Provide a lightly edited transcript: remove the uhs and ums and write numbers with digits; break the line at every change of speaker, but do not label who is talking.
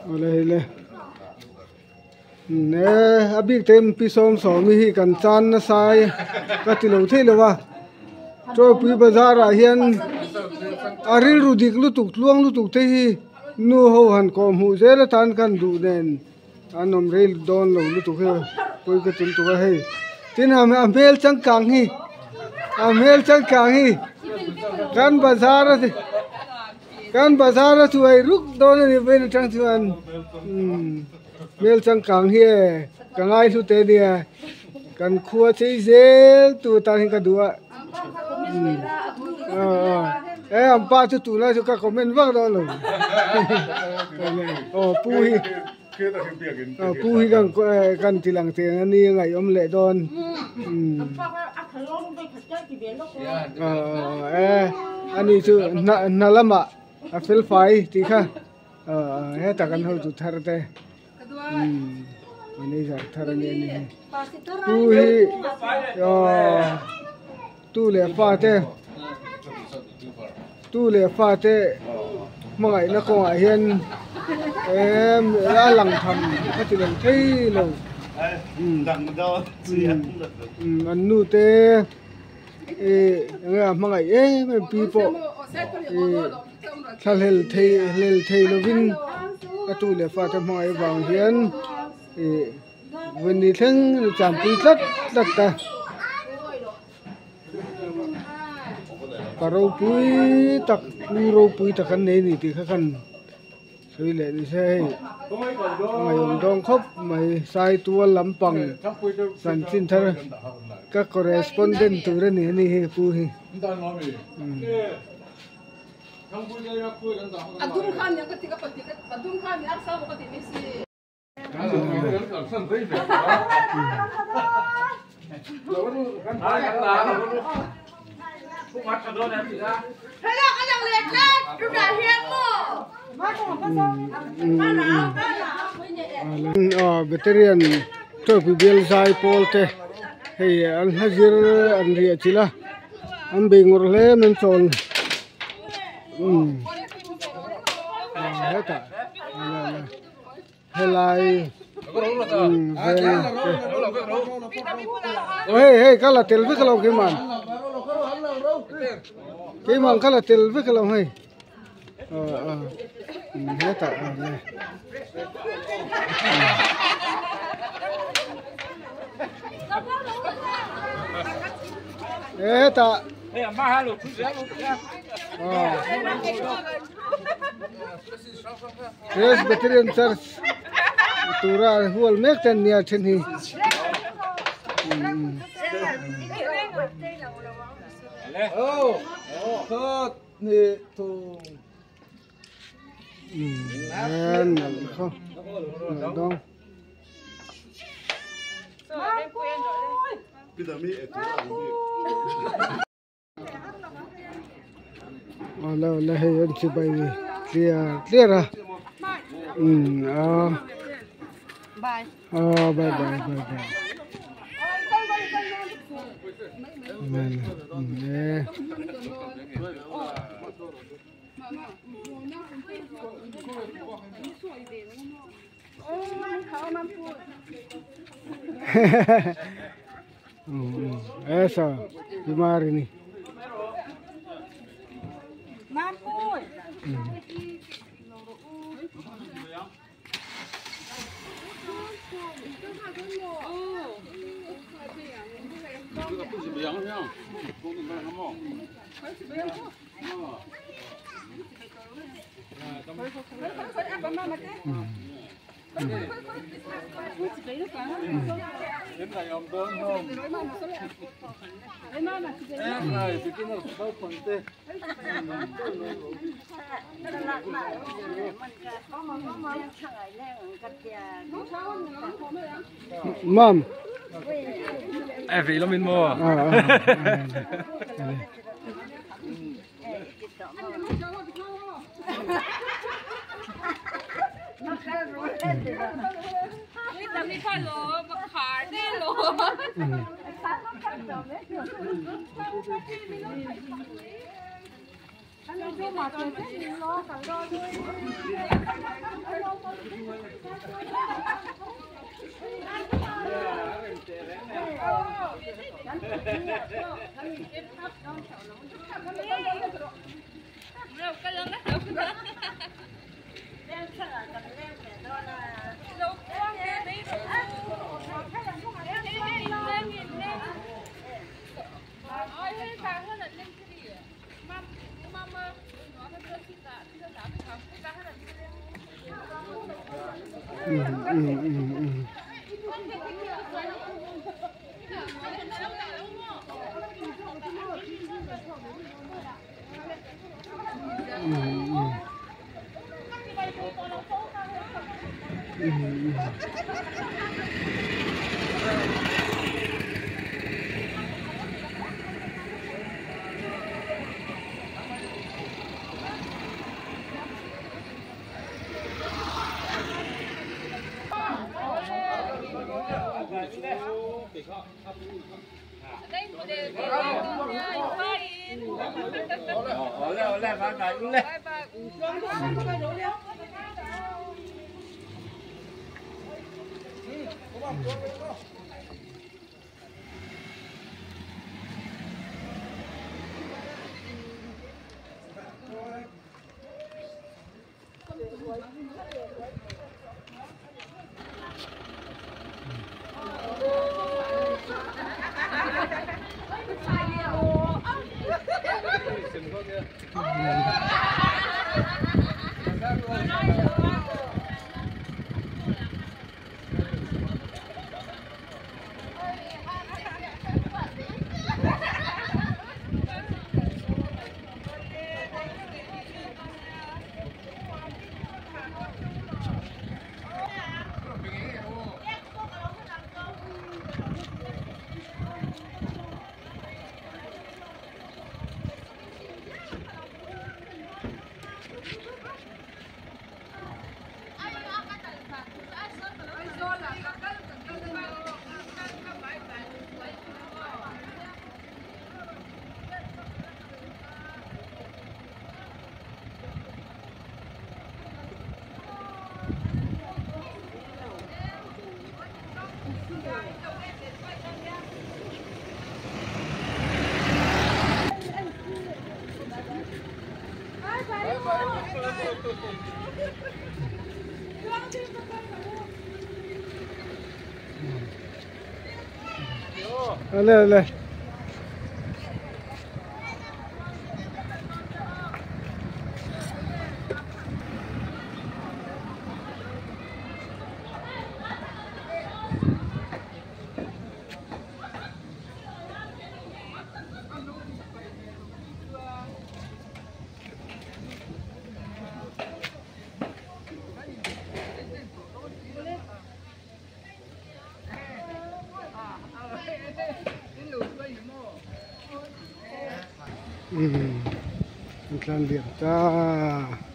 Oleh nè abik tem pisom so mi hi kan chan na sai ka ti lo the lo wa Tawipui bazar a hian aril rudik lutuk luang lutuk te hi nu ho han ko mu zela tan kan du nen anom rel don lo lutuk he pui ka tin tu he tin am mel chang kang hi mel chang kang hi kan bazar tu ai ruk don ni ven chang chuan mel chang kang hi ka ngai su te dia kan khua chei zel tu ta hin ka duwa am pa tu na chu ka comment vak do lo pu hi kan tilang te ani ngai om le don ani chu na lama a fel fai ti kha he ta kan ho chu thar te ini sa thar ni ni pu hi tu le fa te mangai na ko a hian em la lang tham ka ti lang thei lo
dang do
an nu te nga mangai me pi po thal thei lo vin ka tu le fa te mangai wang hian when ni theng cham pi tlat ta Tawipui tak kan nei ni ti kha kan sui le ni se mai om dong khop mai sai tua lampang san chin thar ka correspondent tu re ni he pu hi
adum khan ya ka ti ka pati ka adum khan ya sa ko ti ni si
veteran Tawipui bel zai pol te hei an hazir an ria chila an bengor le men chol heta helai hey kala tel ve kala ke man kala tel ve kala hai heta heta yes veteran church tura hual mek ten nia then hi khot ni tu dong la hey an chi bai clear bye esa bimar ini Mom.
Every lo min mo.
Lên. Làm điểm ta